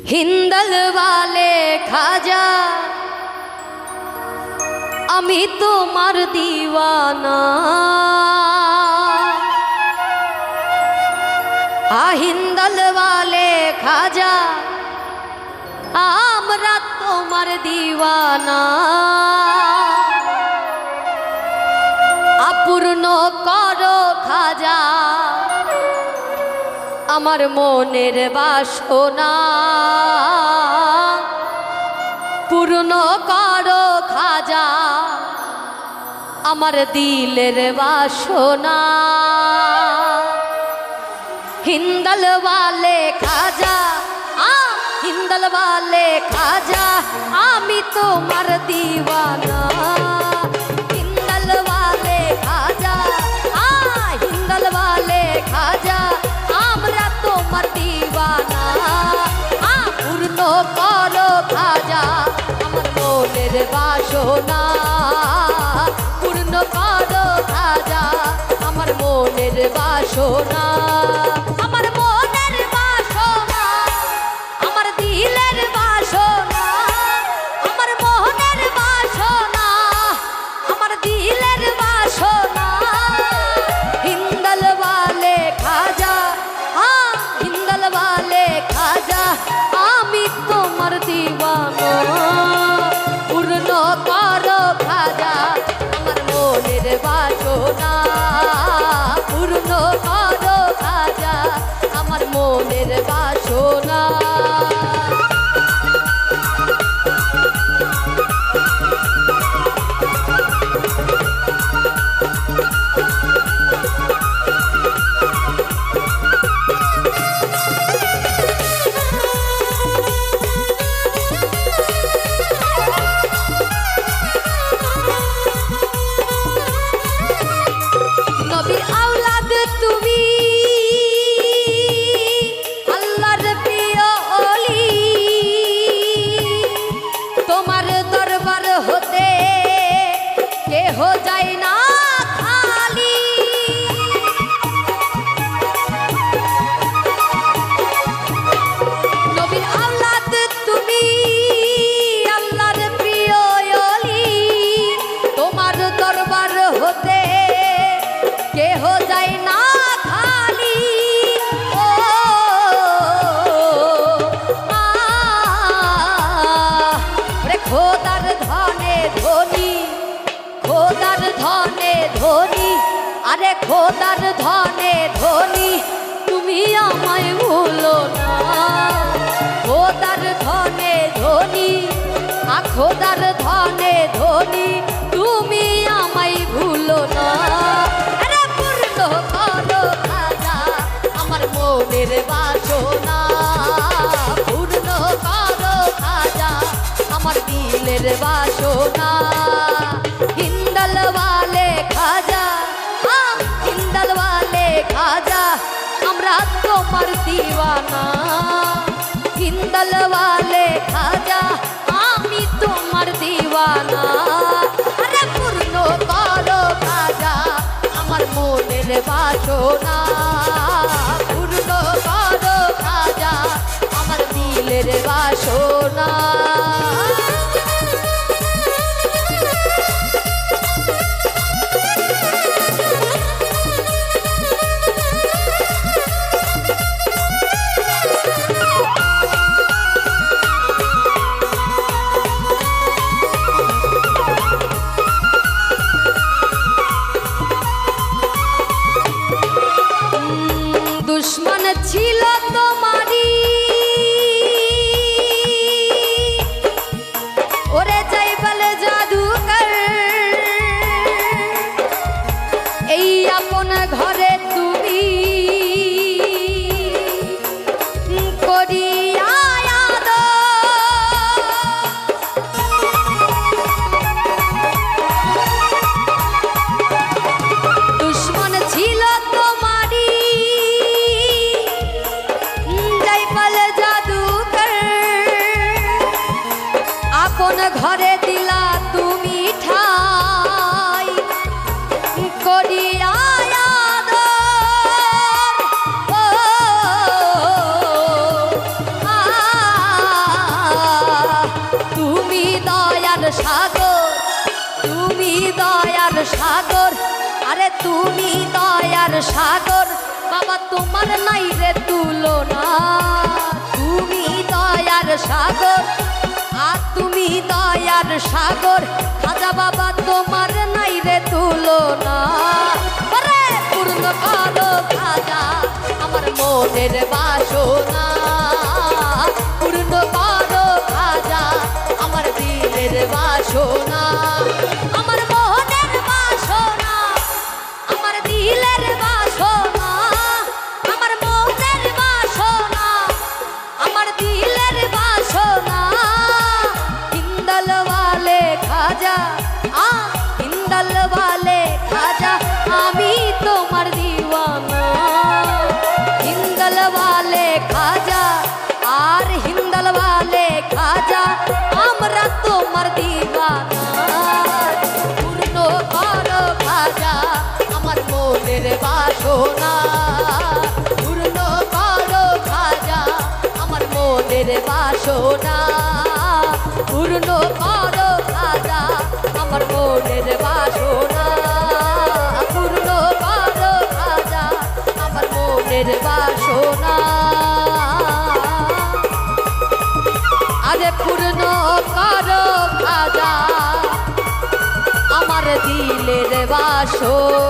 हिंदल वाले खाजा अमी तोमार दीवाना हिंदल वाले खाजा आमरा तोमार दीवाना अपूर्ण करो खाजा আমার মনের বাসনা পূর্ণ করো খাজা আমার দিলের বাসনা হিন্দল वाले খাজা হিন্দল वाले খাজা আমি তোমার দিওয়ানা হিন্দল वाले খাজা হিন্দল वाले খাজা তোমার দিওয়ানা পূর্ণ করো খাজা আমার মনের বাসনা পূর্ণ করো খাজা আমার মনের বাসনা আমার মনের বাসনা আমার দিলের বাসনা আমার মনের বাসনা আমার দিলের বাসনা হিন্দল वाले খাজা वाले खाजा आमी तोमार दीवाना पूर्ण करो खाजा आमार मोनेर बासना पूर्ण करो खाजा आमार मोनेर बासना हो जाए ना खाली नबीर औलाद तुमी अल्लाहर प्रिय ओली তোমার দরবার হতে কে हो जाए ना खाली ओ रे খোদার ধনে ধনী খোদার ধনে ধনী আরে খোদার ধনে ধনী তুমি আমায় ভুলো না খোদার ধনে ধনী খোদার ধনে ধনী তুমি আমায় ভুলো না আরে পূর্ণ করো খাজা আমার মনের বাসনা পূর্ণ করো খাজা আমার দিলের বাসনা हिंदल वाले खाजा हिंदल वाले खाजा আমরা তোমার दीवाना हिंदल वाले खाजा আমি তোমার दीवाना আরে পূর্ণ করো খাজা আমার মনের বাসনা পূর্ণ করো খাজা আমার দিলের বাসনা दुश्मन ছিল তোমারি ওরে যাই বলে জাদুকর এই আপন ঘরে তুমি করিয়া দুশ্মন ছিল তোমারি সাগর, আরে তুমি দয়ার সাগর বাবা, তোমার নাই রে তুলনা। তুমি দয়ার সাগর, আর তুমি দয়ার সাগর, খাজা বাবা তোমার নাই রে তুলনা। ওরে পূর্ণ করো খাজা আমার মনের বাসনা, পূর্ণ করো খাজা আমার দিলের বাসনা, আমার মনের বাসনা, আমার দিলের বাসনা, আমার মনের বাসনা, আমার দিলের বাসনা। হিন্দল ওয়ালে খাজা, হিন্দল ওয়ালে খাজা আমি তোমার দিওয়ানা। হিন্দল ওয়ালে খাজা আর হিন্দল ওয়ালে খাজা আমরা তোমার দিওয়ানা। পূর্ণ করো খাজা আমার মনের বাসনা, পূর্ণ করো খাজা আমার মনের বাসনা, পূর্ণ করো খাজা আমার মনের বাসনা, পূর্ণ করো খাজা আমার মনের বাসনা। আরে পূর্ণ করো খাজা আমার দিলের বাসনা।